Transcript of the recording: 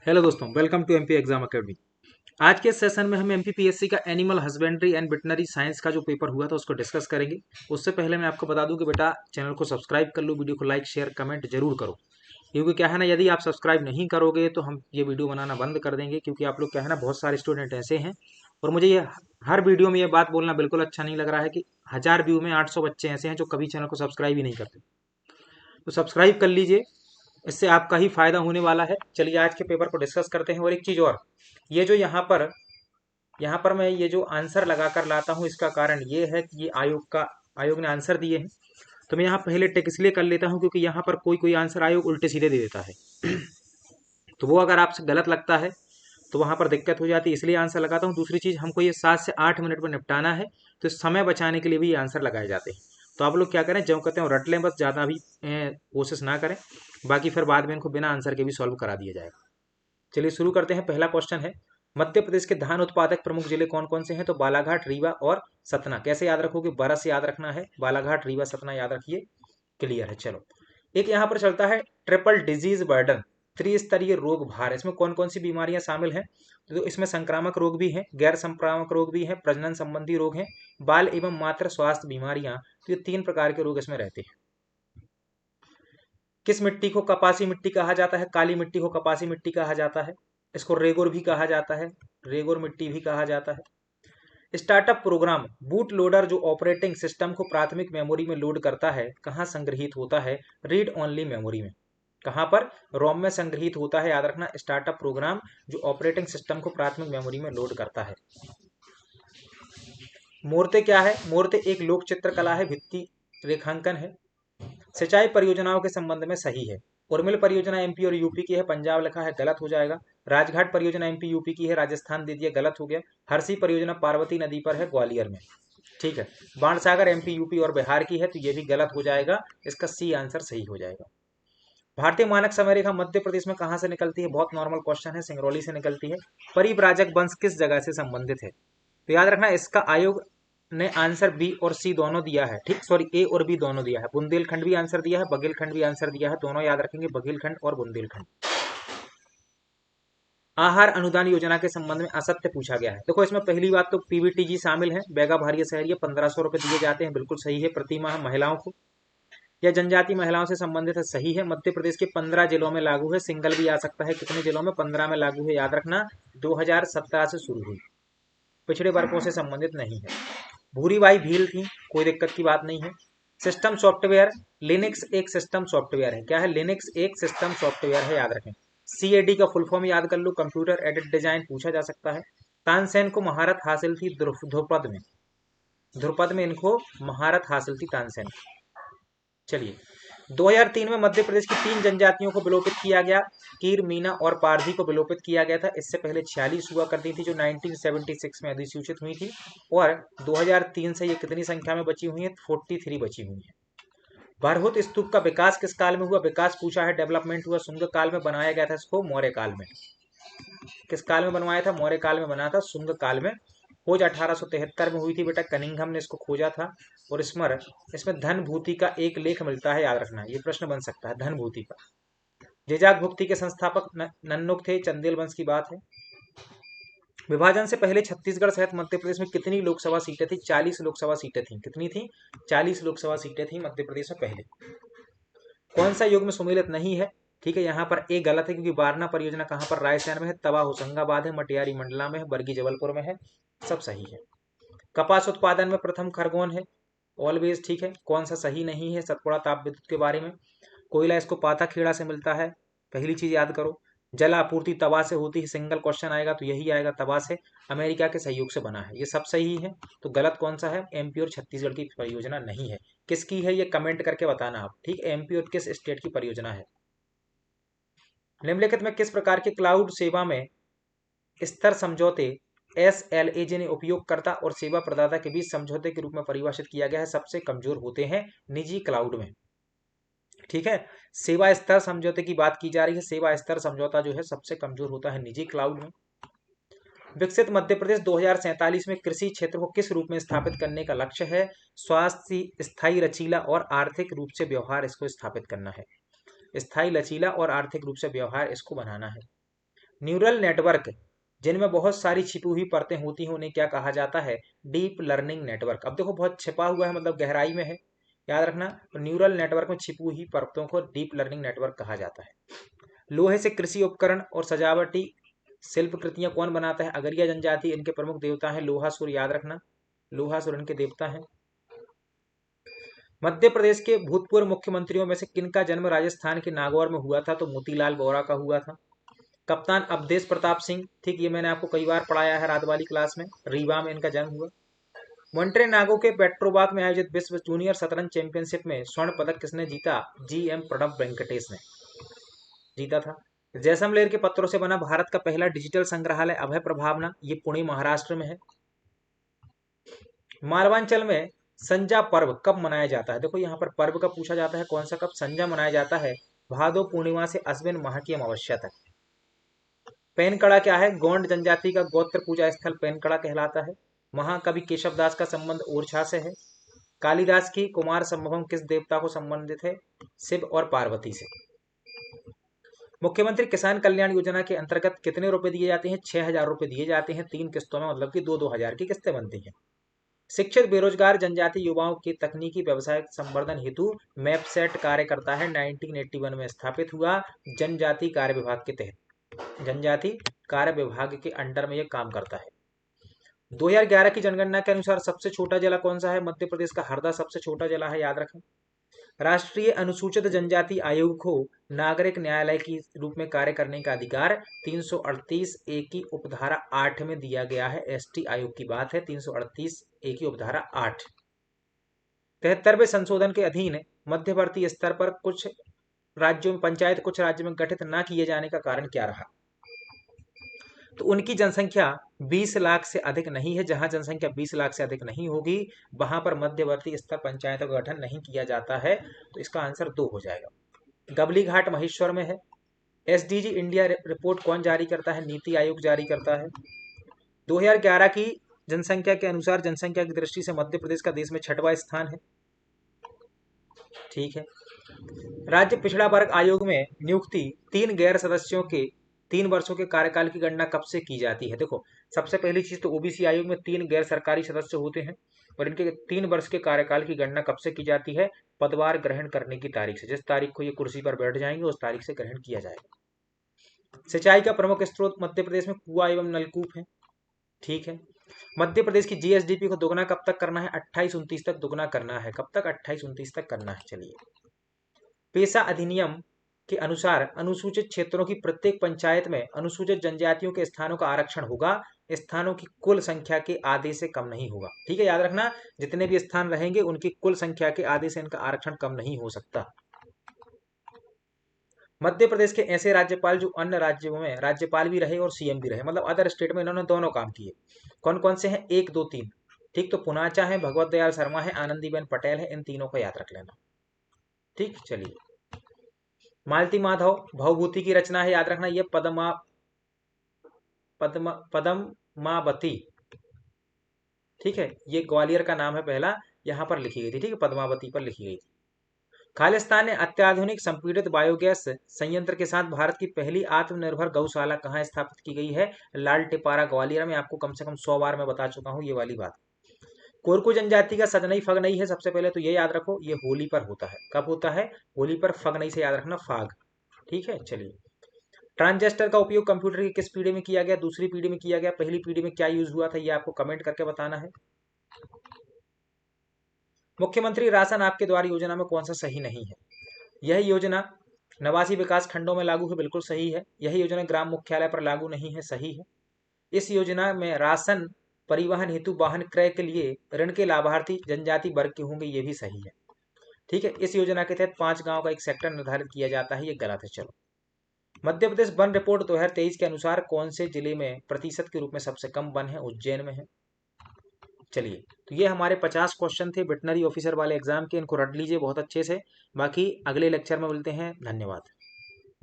Hello दोस्तों, welcome to MP exam academy. आज के सेशन में हम एमपीपीएससी का animal husbandry and veterinary science का जो पेपर हुआ था उसको डिस्कस करेंगे। उससे पहले मैं आपको बता दूं कि बेटा चैनल को सब्सक्राइब कर लो, वीडियो को लाइक शेयर कमेंट जरूर करो। क्योंकि क्या है ना, यदि आप सब्सक्राइब नहीं करोगे तो हम ये वीडियो बनाना बंद कर देंगे। क्योंकि आप लोग क्या है ना, बहुत सारे स्टूडेंट ऐसे हैं और मुझे ये हर वीडियो में ये बात बोलना बिल्कुल अच्छा नहीं लग रहा है कि 1000 व्यू में 800 बच्चे ऐसे हैं जो कभी चैनल को सब्सक्राइब ही नहीं करते। तो सब्सक्राइब कर लीजिए, इससे आपका ही फायदा होने वाला है। चलिए आज के पेपर को डिस्कस करते हैं। और एक चीज और, ये जो यहाँ पर मैं ये जो आंसर लगा कर लाता हूँ, इसका कारण ये है कि ये आयोग ने आंसर दिए हैं। तो मैं यहाँ पहले टिक इसलिए कर लेता हूँ क्योंकि यहाँ पर कोई कोई आंसर आयोग उल्टे सीधे दे देता है। तो वो अगर आपसे गलत लगता है तो वहां पर दिक्कत हो जाती है, इसलिए आंसर लगाता हूँ। दूसरी चीज, हमको ये 7 से 8 मिनट में निपटाना है, तो समय बचाने के लिए भी ये आंसर लगाए जाते हैं। तो आप लोग क्या करें, जो कहते हैं रट लें, बस ज़्यादा भी कोशिश ना करें। बाकी फिर बाद में इनको बिना आंसर के भी सॉल्व करा दिया जाएगा। चलिए शुरू करते हैं। पहला क्वेश्चन है, मध्य प्रदेश के धान उत्पादक प्रमुख जिले कौन कौन से हैं? तो बालाघाट, रीवा और सतना। कैसे याद रखोगे? बरस याद रखना है, बालाघाट रीवा सतना याद रखिए। क्लियर है। चलो, एक यहाँ पर चलता है ट्रिपल डिजीज बर्डन, त्रिस्तरीय रोग भार। इसमें कौन कौन सी बीमारियां शामिल हैं? तो इसमें संक्रामक रोग भी हैं, गैर संक्रामक रोग भी हैं, प्रजनन संबंधी रोग हैं, बाल एवं मातृ स्वास्थ्य बीमारियां। तो ये 3 प्रकार के रोग इसमें रहते हैं। किस मिट्टी को कपासी मिट्टी कहा जाता है? काली मिट्टी को कपासी मिट्टी कहा जाता है। इसको रेगोर भी कहा जाता है, रेगोर मिट्टी भी कहा जाता है। स्टार्टअप प्रोग्राम बूट लोडर जो ऑपरेटिंग सिस्टम को प्राथमिक मेमोरी में लोड करता है, कहाँ संग्रहित होता है? रीड ओनली मेमोरी में। कहाँ पर? रोम में संग्रहित होता है, याद रखना। स्टार्टअप प्रोग्राम जो ऑपरेटिंग सिस्टम को प्राथमिक मेमोरी में लोड करता है। मूर्ति क्या है? मूर्ति एक लोक चित्रकला है, भित्ति रेखांकन है। सिंचाई परियोजनाओं के संबंध में सही है। उर्मिल परियोजना एमपी और यूपी की है, पंजाब लिखा है, गलत हो जाएगा। राजघाट परियोजना एमपी यूपी की है, राजस्थान दे दिया, गलत हो गया। हरसी परियोजना पार्वती नदी पर है, ग्वालियर में। ठीक है। बाणसागर एमपी यूपी और बिहार की है, तो ये भी गलत हो जाएगा। इसका सी आंसर सही हो जाएगा। भारतीय मानक समय रेखा मध्य प्रदेश में कहां से निकलती है? बहुत नॉर्मल क्वेश्चन है, सिंगरौली से निकलती है। परिव्राजक वंश किस जगह से संबंधित है? तो याद रखना, इसका आयोग ने आंसर बी और सी दोनों दिया है। ठीक, सॉरी, ए और बी दोनों दिया है। बुंदेलखंड भी आंसर दिया है, बघेलखंड भी आंसर दिया है, दोनों याद रखेंगे, बघेलखंड और बुंदेलखंड। आहार अनुदान योजना के संबंध में असत्य पूछा गया है। देखो, इसमें पहली बात तो पीवीटीजी शामिल है, बेगा भारिय शहरिया 1500 रुपए दिए जाते हैं, बिल्कुल सही है। प्रति माह महिलाओं को या जनजाति महिलाओं से संबंधित है, सही है। मध्य प्रदेश के 15 जिलों में लागू है, सिंगल भी आ सकता है। कितने जिलों में? 15 में लागू है, याद रखना। 2017 से शुरू हुई, पिछड़े वर्गों से संबंधित नहीं है। भूरी बाई भील थी, कोई दिक्कत की बात नहीं है। सिस्टम सॉफ्टवेयर, लिनक्स एक सिस्टम सॉफ्टवेयर है। क्या है? लिनक्स एक सिस्टम सॉफ्टवेयर है, याद रखें। सीएडी का फुल फॉर्म याद कर लो, कंप्यूटर एडेड डिजाइन पूछा जा सकता है। तानसेन को महारत हासिल थी ध्रुपद में, ध्रुपद में इनको महारत हासिल थी तानसेन। चलिए, 2003 में मध्य प्रदेश की 3 जनजातियों को विलोपित किया गया, कीर, मीना और पारधी को विलोपित किया गया था। इससे पहले 46 हुआ करती थी, जो 1976 में अधिसूचित हुई थी। और 2003 से ये कितनी संख्या में बची हुई है? 43 बची हुई है। बरहुत स्तूप का विकास किस काल में हुआ? विकास पूछा है, डेवलपमेंट हुआ शुंग काल में, बनाया गया था इसको मौर्य काल में। किस काल में बनवाया था? मौर्य काल में बना था, शुंग काल में। खोज 1873 में हुई थी बेटा, कनिंघम ने इसको खोजा था। और इसमें धन भूति का एक लेख मिलता है, याद रखना, ये प्रश्न बन सकता है, धन भूति का। जेजाक भुक्ति के संस्थापक नन्नुक थे, चंदेल वंश की बात है। विभाजन से पहले छत्तीसगढ़ सहित मध्य प्रदेश में कितनी लोकसभा सीटें थी? 40 लोकसभा सीटें थी। कितनी थी? 40 लोकसभा सीटें थी मध्य प्रदेश में पहले। कौन सा योग में सुमेलित नहीं है? ठीक है, यहाँ पर ए गलत है, क्योंकि वारणा परियोजना कहाँ पर? रायसेन में है। तवा होशंगाबाद है, मटियारी मंडला में है, बरगी जबलपुर में है। सब सही है। कपास उत्पादन में प्रथम खरगोन है, ऑलवेज ठीक है। कौन सा सही नहीं है? सतपुड़ा ताप विद्युत के बारे में। कोयला इसको पाता खेड़ा से मिलता है, पहली चीज याद करो। जल आपूर्ति तवा से होती है, सिंगल क्वेश्चन आएगा तो यही आएगा, तवा से। अमेरिका के सहयोग से बना है, ये सब सही है। तो गलत कौन सा है? एमपी और छत्तीसगढ़ की परियोजना नहीं है। किसकी है ये कमेंट करके बताना आप। ठीक, एमपी और किस स्टेट की परियोजना है। निम्नलिखित में किस प्रकार के क्लाउड सेवा में स्तर समझौते SLA जिन्हें उपयोगकर्ता और सेवा प्रदाता के बीच समझौते के रूप में परिभाषित किया गया है, सबसे कमजोर होते हैं निजी क्लाउड में। ठीक है, सेवा स्तर समझौते की बात की जा रही है। सेवा स्तर समझौता जो है सबसे कमजोर होता है निजी क्लाउड में। विकसित मध्य प्रदेश 2047 में कृषि क्षेत्र को किस रूप में स्थापित करने का लक्ष्य है? स्वास्थ्य, स्थायी, लचीला और आर्थिक रूप से व्यवहार इसको स्थापित करना है। स्थायी, लचीला और आर्थिक रूप से व्यवहार इसको बनाना है। न्यूरल नेटवर्क जिनमें बहुत सारी छिपी हुई परतें होती हैं उन्हें क्या कहा जाता है? Deep learning network. अब देखो बहुत छिपा हुआ है मतलब गहराई में है, याद रखना। तो न्यूरल नेटवर्क में छिपी हुई परतों को डीप लर्निंग नेटवर्क कहा जाता है। लोहे से कृषि उपकरण और सजावटी शिल्प कृतियां कौन बनाता है? अगरिया जनजाति। इनके प्रमुख देवता हैं लोहासुर, याद रखना, लोहासुर इनके देवता हैं। मध्य प्रदेश के भूतपूर्व मुख्यमंत्रियों में से किनका जन्म राजस्थान के नागौर में हुआ था? तो मोतीलाल वोरा का हुआ था। कप्तान अवधेश प्रताप सिंह, ठीक, ये मैंने आपको कई बार पढ़ाया है रात वाली क्लास में, रीवा में इनका जन्म हुआ। मोन्टेनेग्रो के पेट्रोबाग में आयोजित विश्व जूनियर शतरंज चैंपियनशिप में स्वर्ण पदक किसने जीता? GM प्रणब वेंकटेश ने जीता था। जैसलमेर के पत्थरों से बना भारत का पहला डिजिटल संग्रहालय अभय प्रभावना, ये पुणे महाराष्ट्र में है। मालवांचल में संजा पर्व कब मनाया जाता है? देखो यहाँ पर पर्व कब पूछा जाता है, कौन सा, कब? संजा मनाया जाता है भादो पूर्णिमा से अश्विन माह की अमावस्या तक। पेनकड़ा क्या है? गोंड जनजाति का गोत्र पूजा स्थल पेनकड़ा कहलाता है। महाकवि केशवदास का संबंध ओरछा से है। कालिदास की कुमार संभवम किस देवता को संबंधित है? शिव और पार्वती से। मुख्यमंत्री किसान कल्याण योजना के अंतर्गत कितने रुपए दिए जाते हैं? 6,000 रुपए दिए जाते हैं 3 किस्तों में, मतलब कि 2-2 हजार की किस्तें बनती हैं। शिक्षित बेरोजगार जनजाति युवाओं के तकनीकी व्यवसाय संवर्धन हेतु मैपसेट कार्य करता है, 1981 में स्थापित हुआ, जनजाति कार्य विभाग के तहत, जनजाति कार्य विभाग के अंडर में यह काम करता है। 2011 की जनगणना के अनुसार सबसे छोटा जिला कौन सा है? मध्य प्रदेश का हरदा सबसे छोटा जिला है, याद रखें। राष्ट्रीय अनुसूचित जनजाति आयोग को नागरिक न्यायालय की रूप में कार्य करने का अधिकार 338A की उपधारा 8 में दिया गया है। ST आयोग की बात है, 338A की उपधारा 8। 73वें संशोधन के अधीन मध्यवर्ती स्तर पर कुछ राज्यों में पंचायत कुछ राज्यों में गठित न किए जाने का कारण क्या रहा? तो उनकी जनसंख्या 20 लाख से अधिक नहीं है। जहां जनसंख्या 20 लाख से अधिक नहीं होगी वहां पर मध्यवर्ती स्तर पंचायतों का गठन नहीं किया जाता है। तो इसका आंसर 2 हो जाएगा। गबली घाट महेश्वर में है। SDG इंडिया रिपोर्ट कौन जारी करता है? नीति आयोग जारी करता है। 2011 की जनसंख्या के अनुसार जनसंख्या की दृष्टि से मध्य प्रदेश का देश में 6वां स्थान है, ठीक है। राज्य पिछड़ा वर्ग आयोग में नियुक्ति 3 गैर सदस्यों के 3 वर्षों के कार्यकाल की गणना कब से की जाती है? देखो सबसे पहली चीज तो OBC आयोग में 3 गैर सरकारी सदस्य होते हैं और इनके 3 वर्ष के कार्यकाल की गणना कब से की जाती है? पदभार ग्रहण करने की तारीख से। जिस तारीख को ये कुर्सी पर बैठ जाएंगे उस तारीख से ग्रहण किया जाएगा। सिंचाई का प्रमुख स्रोत मध्य प्रदेश में कुआं एवं नलकूप है, ठीक है। मध्य प्रदेश की GSDP को दोगुना कब तक करना है? 28-29 तक दोगुना करना है। कब तक? 28-29 तक करना है। चलिए, पेशा अधिनियम के अनुसार अनुसूचित क्षेत्रों की प्रत्येक पंचायत में अनुसूचित जनजातियों के स्थानों का आरक्षण होगा, स्थानों की कुल संख्या के आधे से कम नहीं होगा, ठीक है। याद रखना, जितने भी स्थान रहेंगे उनकी कुल संख्या के आधे से इनका आरक्षण कम नहीं हो सकता। मध्य प्रदेश के ऐसे राज्यपाल जो अन्य राज्यों में राज्यपाल भी रहे और CM भी रहे, मतलब अदर स्टेट में इन्होंने दोनों काम किए, कौन कौन से हैं? 1, 2, 3, ठीक। तो पुनाचा है, भगवत दयाल शर्मा है, आनंदीबेन पटेल है, इन तीनों को याद रख लेना, ठीक। चलिए, मालती माधव भवभूति की रचना है, याद रखना, ये पद्मावती, ठीक है। ये ग्वालियर का नाम है पहला, यहां पर लिखी गई थी, ठीक है, पद्मावती पर लिखी गई थी। खालिस्तान ने अत्याधुनिक संपीड़ित बायोगैस संयंत्र के साथ भारत की पहली आत्मनिर्भर गौशाला कहाँ स्थापित की गई है? लाल टिपारा ग्वालियर में। आपको कम से कम 100 बार मैं बता चुका हूं ये वाली बात। कोरकू जनजाति का सजनई फगनई है, सबसे पहले तो ये याद रखो, ये होली पर होता है। कब होता है? होली पर। फगनई से याद रखना फाग, ठीक है। चलिए, ट्रांजिस्टर का उपयोग कंप्यूटर की किस पीढ़ी में किया गया? दूसरी पीढ़ी में किया गया। पहली पीढ़ी में क्या यूज हुआ था ये आपको कमेंट करके बताना है। मुख्यमंत्री राशन आपके द्वार योजना में कौन सा सही नहीं है? यह योजना 89 विकास खंडों में लागू है, बिल्कुल सही है। यह योजना ग्राम मुख्यालय पर लागू नहीं है, सही है। इस योजना में राशन परिवहन हेतु वाहन क्रय के लिए ऋण के लाभार्थी जनजाति वर्ग के होंगे, ये भी सही है, ठीक है। इस योजना के तहत 5 गांव का एक सेक्टर निर्धारित किया जाता है, ये गलत है। चलो, मध्य प्रदेश वन रिपोर्ट 2023 के अनुसार कौन से जिले में प्रतिशत के रूप में सबसे कम वन है? उज्जैन में है। चलिए, तो ये हमारे 50 क्वेश्चन थे वेटनरी ऑफिसर वाले एग्जाम के, इनको रट लीजिए बहुत अच्छे से। बाकी अगले लेक्चर में मिलते हैं, धन्यवाद।